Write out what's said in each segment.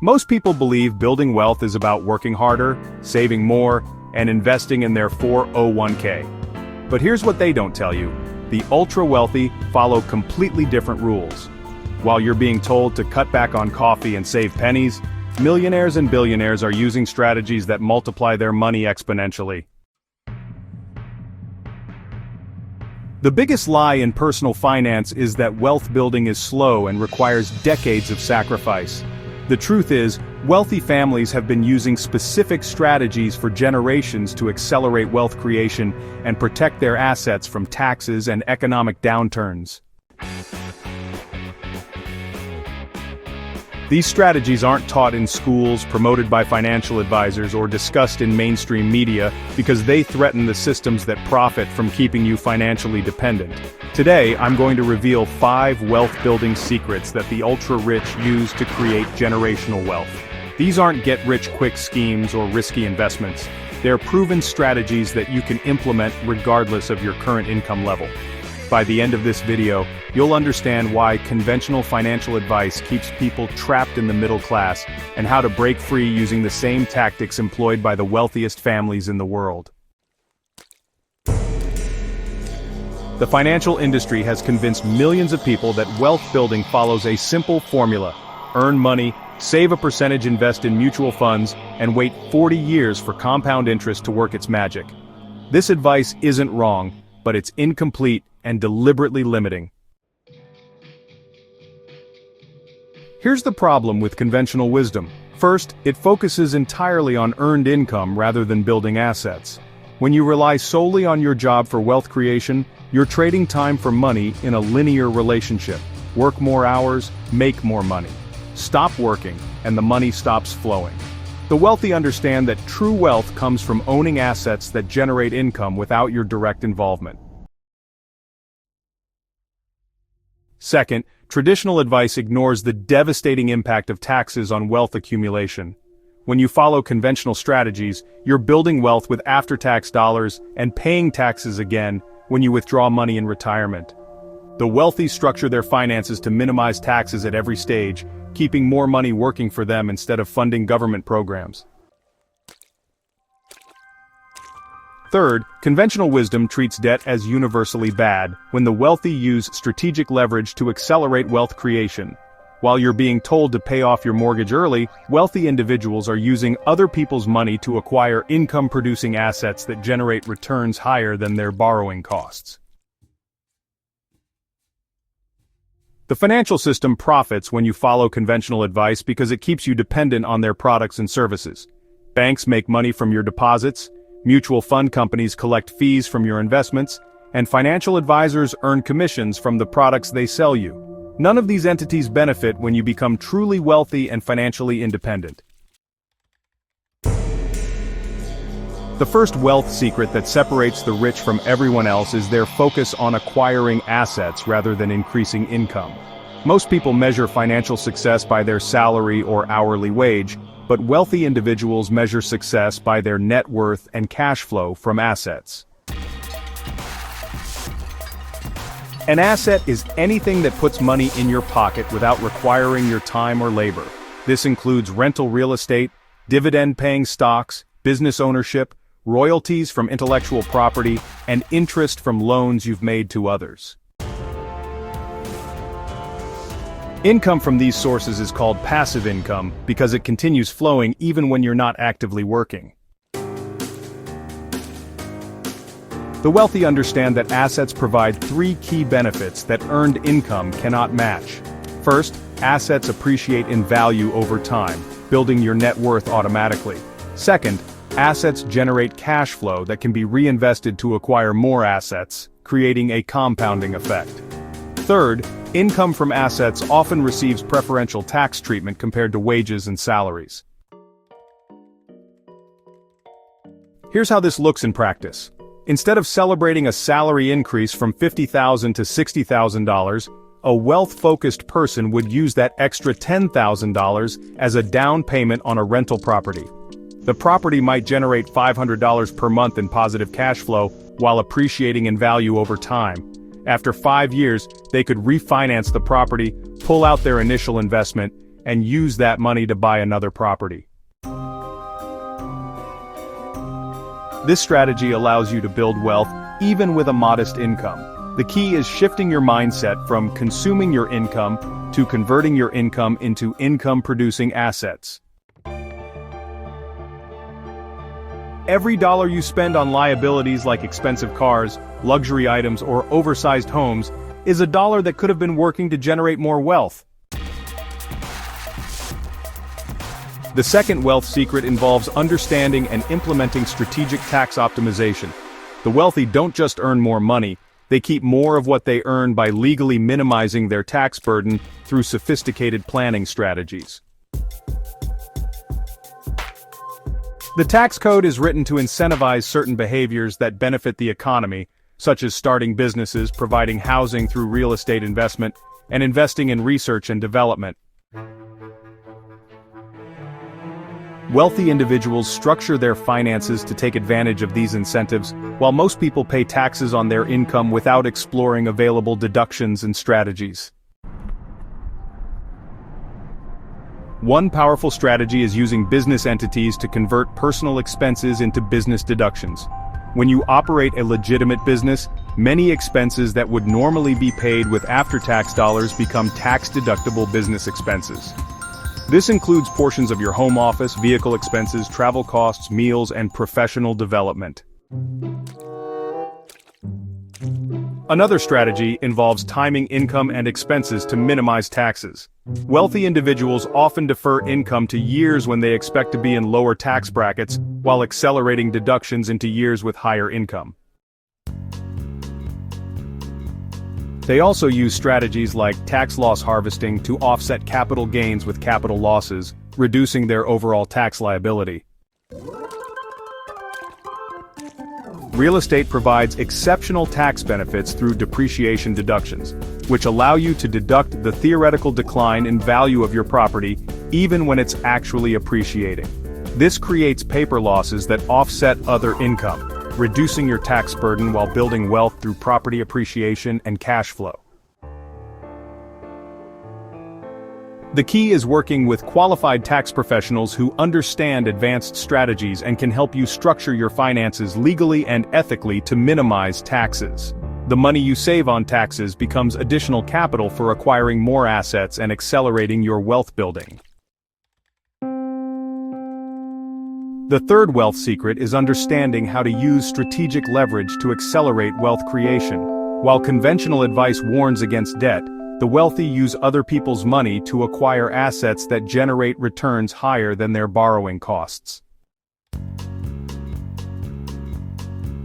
Most people believe building wealth is about working harder, saving more, and investing in their 401k. But here's what they don't tell you. The ultra-wealthy follow completely different rules. While you're being told to cut back on coffee and save pennies, millionaires and billionaires are using strategies that multiply their money exponentially. The biggest lie in personal finance is that wealth building is slow and requires decades of sacrifice. The truth is, wealthy families have been using specific strategies for generations to accelerate wealth creation and protect their assets from taxes and economic downturns. These strategies aren't taught in schools, promoted by financial advisors, or discussed in mainstream media because they threaten the systems that profit from keeping you financially dependent. Today, I'm going to reveal 5 wealth-building secrets that the ultra-rich use to create generational wealth. These aren't get-rich-quick schemes or risky investments. They're proven strategies that you can implement regardless of your current income level. By the end of this video, you'll understand why conventional financial advice keeps people trapped in the middle class and how to break free using the same tactics employed by the wealthiest families in the world. The financial industry has convinced millions of people that wealth building follows a simple formula: earn money, save a percentage, invest in mutual funds, and wait 40 years for compound interest to work its magic. This advice isn't wrong, but it's incomplete and deliberately limiting. Here's the problem with conventional wisdom. First, it focuses entirely on earned income rather than building assets. When you rely solely on your job for wealth creation, you're trading time for money in a linear relationship. Work more hours, make more money. Stop working, and the money stops flowing. The wealthy understand that true wealth comes from owning assets that generate income without your direct involvement. Second, traditional advice ignores the devastating impact of taxes on wealth accumulation. When you follow conventional strategies, you're building wealth with after-tax dollars and paying taxes again when you withdraw money in retirement. The wealthy structure their finances to minimize taxes at every stage, keeping more money working for them instead of funding government programs. Third, conventional wisdom treats debt as universally bad, when the wealthy use strategic leverage to accelerate wealth creation. While you're being told to pay off your mortgage early, wealthy individuals are using other people's money to acquire income-producing assets that generate returns higher than their borrowing costs. The financial system profits when you follow conventional advice because it keeps you dependent on their products and services. Banks make money from your deposits, mutual fund companies collect fees from your investments, and financial advisors earn commissions from the products they sell you. None of these entities benefit when you become truly wealthy and financially independent. The first wealth secret that separates the rich from everyone else is their focus on acquiring assets rather than increasing income. Most people measure financial success by their salary or hourly wage, but wealthy individuals measure success by their net worth and cash flow from assets. An asset is anything that puts money in your pocket without requiring your time or labor. This includes rental real estate, dividend-paying stocks, business ownership, royalties from intellectual property, and interest from loans you've made to others. Income from these sources is called passive income because it continues flowing even when you're not actively working. The wealthy understand that assets provide 3 key benefits that earned income cannot match. First, assets appreciate in value over time, building your net worth automatically. Second, assets generate cash flow that can be reinvested to acquire more assets, creating a compounding effect. Third, income from assets often receives preferential tax treatment compared to wages and salaries. Here's how this looks in practice. Instead of celebrating a salary increase from $50,000 to $60,000, a wealth-focused person would use that extra $10,000 as a down payment on a rental property. The property might generate $500 per month in positive cash flow while appreciating in value over time. After 5 years, they could refinance the property, pull out their initial investment, and use that money to buy another property. This strategy allows you to build wealth even with a modest income. The key is shifting your mindset from consuming your income to converting your income into income-producing assets. Every dollar you spend on liabilities like expensive cars, luxury items, or oversized homes is a dollar that could have been working to generate more wealth. The second wealth secret involves understanding and implementing strategic tax optimization. The wealthy don't just earn more money, they keep more of what they earn by legally minimizing their tax burden through sophisticated planning strategies. The tax code is written to incentivize certain behaviors that benefit the economy, such as starting businesses, providing housing through real estate investment, and investing in research and development. Wealthy individuals structure their finances to take advantage of these incentives, while most people pay taxes on their income without exploring available deductions and strategies. One powerful strategy is using business entities to convert personal expenses into business deductions. When you operate a legitimate business, many expenses that would normally be paid with after-tax dollars become tax-deductible business expenses. This includes portions of your home office, vehicle expenses, travel costs, meals, and professional development. Another strategy involves timing income and expenses to minimize taxes. Wealthy individuals often defer income to years when they expect to be in lower tax brackets, while accelerating deductions into years with higher income. They also use strategies like tax loss harvesting to offset capital gains with capital losses, reducing their overall tax liability. Real estate provides exceptional tax benefits through depreciation deductions, which allow you to deduct the theoretical decline in value of your property even when it's actually appreciating. This creates paper losses that offset other income, reducing your tax burden while building wealth through property appreciation and cash flow. The key is working with qualified tax professionals who understand advanced strategies and can help you structure your finances legally and ethically to minimize taxes. The money you save on taxes becomes additional capital for acquiring more assets and accelerating your wealth building. The third wealth secret is understanding how to use strategic leverage to accelerate wealth creation. While conventional advice warns against debt, the wealthy use other people's money to acquire assets that generate returns higher than their borrowing costs.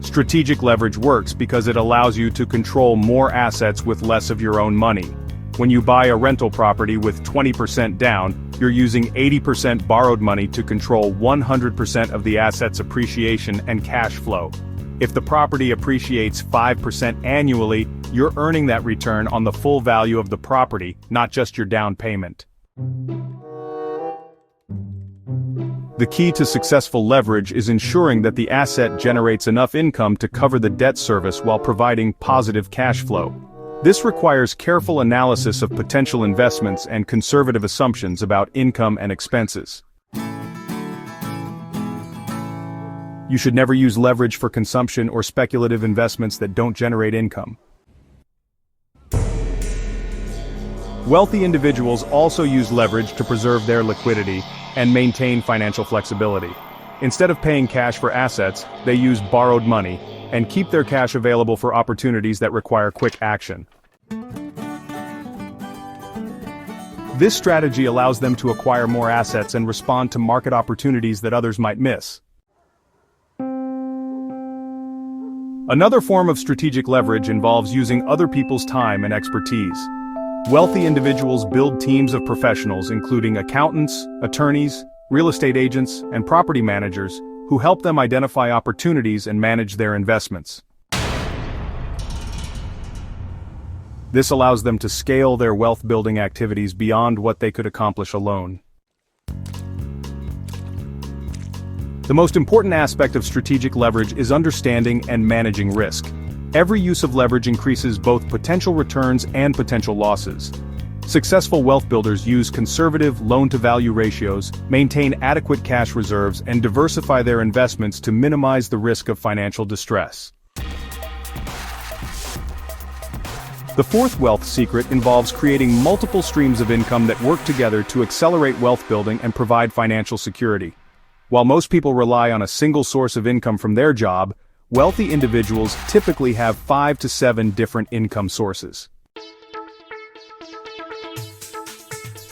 Strategic leverage works because it allows you to control more assets with less of your own money. When you buy a rental property with 20% down, you're using 80% borrowed money to control 100% of the asset's appreciation and cash flow. If the property appreciates 5% annually, you're earning that return on the full value of the property, not just your down payment. The key to successful leverage is ensuring that the asset generates enough income to cover the debt service while providing positive cash flow. This requires careful analysis of potential investments and conservative assumptions about income and expenses. You should never use leverage for consumption or speculative investments that don't generate income. Wealthy individuals also use leverage to preserve their liquidity and maintain financial flexibility. Instead of paying cash for assets, they use borrowed money and keep their cash available for opportunities that require quick action. This strategy allows them to acquire more assets and respond to market opportunities that others might miss. Another form of strategic leverage involves using other people's time and expertise. Wealthy individuals build teams of professionals including accountants, attorneys, real estate agents, and property managers who help them identify opportunities and manage their investments. This allows them to scale their wealth-building activities beyond what they could accomplish alone. The most important aspect of strategic leverage is understanding and managing risk. Every use of leverage increases both potential returns and potential losses. Successful wealth builders use conservative loan-to-value ratios, maintain adequate cash reserves, and diversify their investments to minimize the risk of financial distress. The fourth wealth secret involves creating multiple streams of income that work together to accelerate wealth building and provide financial security. While most people rely on a single source of income from their job, wealthy individuals typically have 5 to 7 different income sources.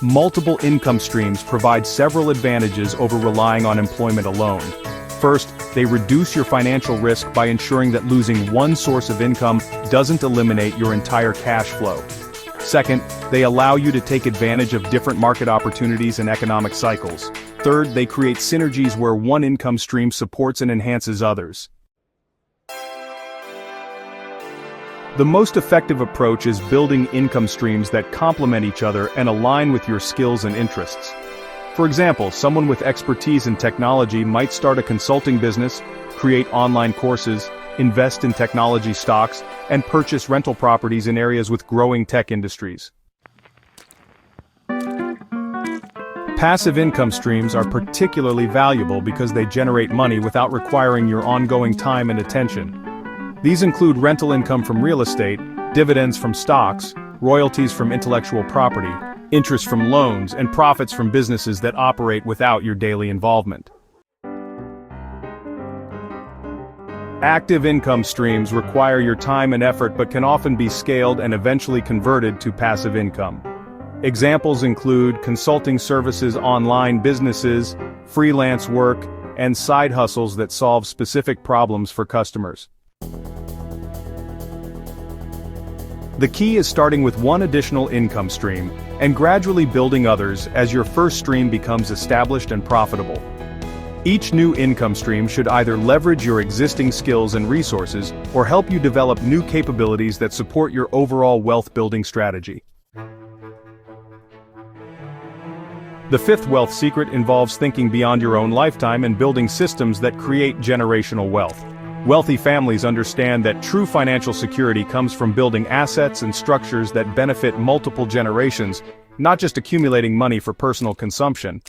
Multiple income streams provide several advantages over relying on employment alone. First, they reduce your financial risk by ensuring that losing one source of income doesn't eliminate your entire cash flow. Second, they allow you to take advantage of different market opportunities and economic cycles. Third, they create synergies where one income stream supports and enhances others. The most effective approach is building income streams that complement each other and align with your skills and interests. For example, someone with expertise in technology might start a consulting business, create online courses, invest in technology stocks, and purchase rental properties in areas with growing tech industries. Passive income streams are particularly valuable because they generate money without requiring your ongoing time and attention. These include rental income from real estate, dividends from stocks, royalties from intellectual property, interest from loans, and profits from businesses that operate without your daily involvement. Active income streams require your time and effort but can often be scaled and eventually converted to passive income. Examples include consulting services, online businesses, freelance work, and side hustles that solve specific problems for customers. The key is starting with one additional income stream and gradually building others as your first stream becomes established and profitable. Each new income stream should either leverage your existing skills and resources or help you develop new capabilities that support your overall wealth-building strategy. The fifth wealth secret involves thinking beyond your own lifetime and building systems that create generational wealth. Wealthy families understand that true financial security comes from building assets and structures that benefit multiple generations, not just accumulating money for personal consumption.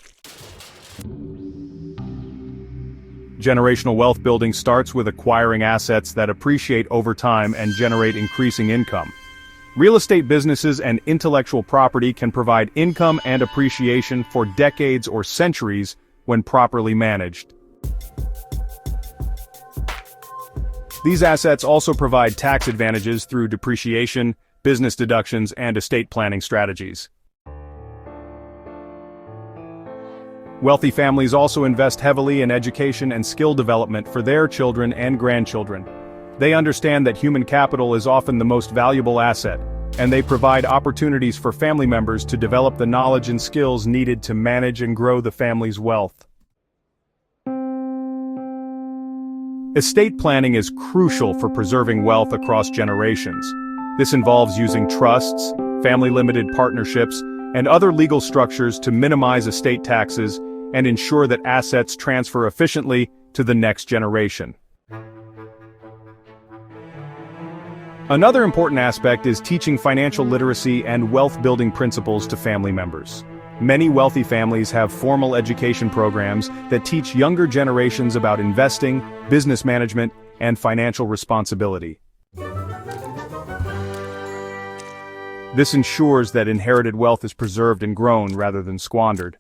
Generational wealth building starts with acquiring assets that appreciate over time and generate increasing income. Real estate businesses and intellectual property can provide income and appreciation for decades or centuries when properly managed. These assets also provide tax advantages through depreciation, business deductions, and estate planning strategies. Wealthy families also invest heavily in education and skill development for their children and grandchildren. They understand that human capital is often the most valuable asset, and they provide opportunities for family members to develop the knowledge and skills needed to manage and grow the family's wealth. Estate planning is crucial for preserving wealth across generations. This involves using trusts, family-limited partnerships, and other legal structures to minimize estate taxes and ensure that assets transfer efficiently to the next generation. Another important aspect is teaching financial literacy and wealth-building principles to family members. Many wealthy families have formal education programs that teach younger generations about investing, business management, and financial responsibility. This ensures that inherited wealth is preserved and grown rather than squandered.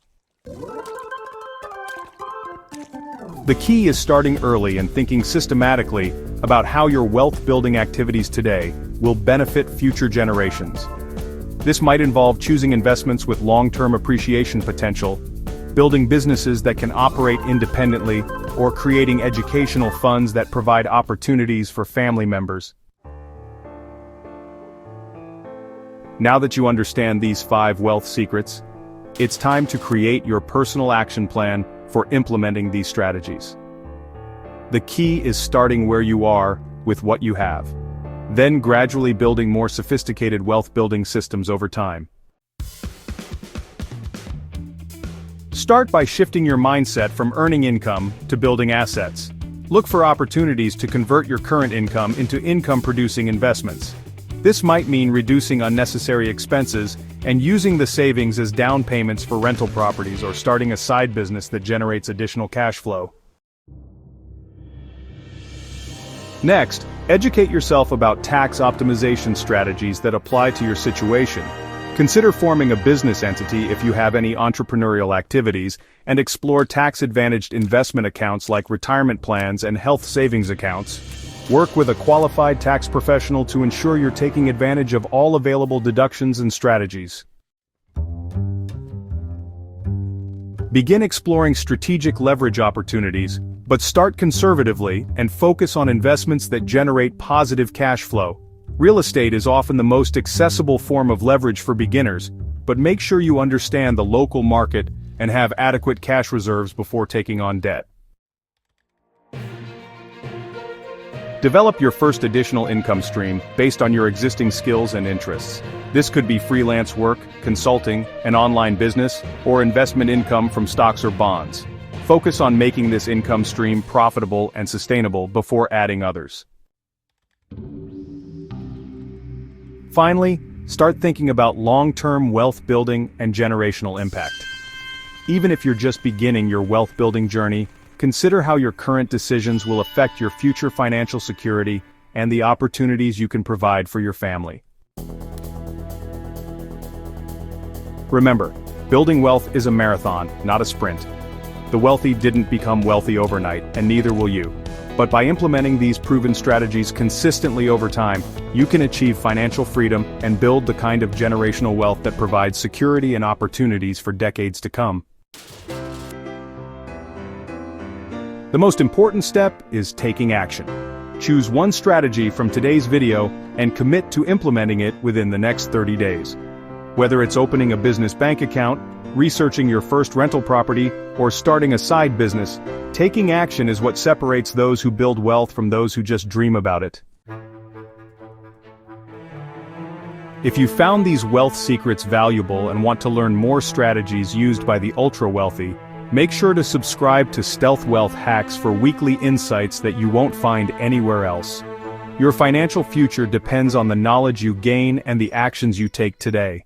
The key is starting early and thinking systematically about how your wealth-building activities today will benefit future generations. This might involve choosing investments with long-term appreciation potential, building businesses that can operate independently, or creating educational funds that provide opportunities for family members. Now that you understand these 5 wealth secrets, it's time to create your personal action plan for implementing these strategies. The key is starting where you are with what you have, then gradually building more sophisticated wealth-building systems over time. Start by shifting your mindset from earning income to building assets. Look for opportunities to convert your current income into income-producing investments. This might mean reducing unnecessary expenses and using the savings as down payments for rental properties or starting a side business that generates additional cash flow. Next, educate yourself about tax optimization strategies that apply to your situation. Consider forming a business entity if you have any entrepreneurial activities, and explore tax-advantaged investment accounts like retirement plans and health savings accounts. Work with a qualified tax professional to ensure you're taking advantage of all available deductions and strategies. Begin exploring strategic leverage opportunities, but start conservatively and focus on investments that generate positive cash flow. Real estate is often the most accessible form of leverage for beginners, but make sure you understand the local market and have adequate cash reserves before taking on debt. Develop your first additional income stream based on your existing skills and interests. This could be freelance work, consulting, an online business, or investment income from stocks or bonds. Focus on making this income stream profitable and sustainable before adding others. Finally, start thinking about long-term wealth building and generational impact. Even if you're just beginning your wealth building journey, consider how your current decisions will affect your future financial security and the opportunities you can provide for your family. Remember, building wealth is a marathon, not a sprint. The wealthy didn't become wealthy overnight, and neither will you. But by implementing these proven strategies consistently over time, you can achieve financial freedom and build the kind of generational wealth that provides security and opportunities for decades to come. The most important step is taking action. Choose one strategy from today's video and commit to implementing it within the next 30 days. Whether it's opening a business bank account, researching your first rental property, or starting a side business, taking action is what separates those who build wealth from those who just dream about it. If you found these wealth secrets valuable and want to learn more strategies used by the ultra-wealthy, make sure to subscribe to Stealth Wealth Hacks for weekly insights that you won't find anywhere else. Your financial future depends on the knowledge you gain and the actions you take today.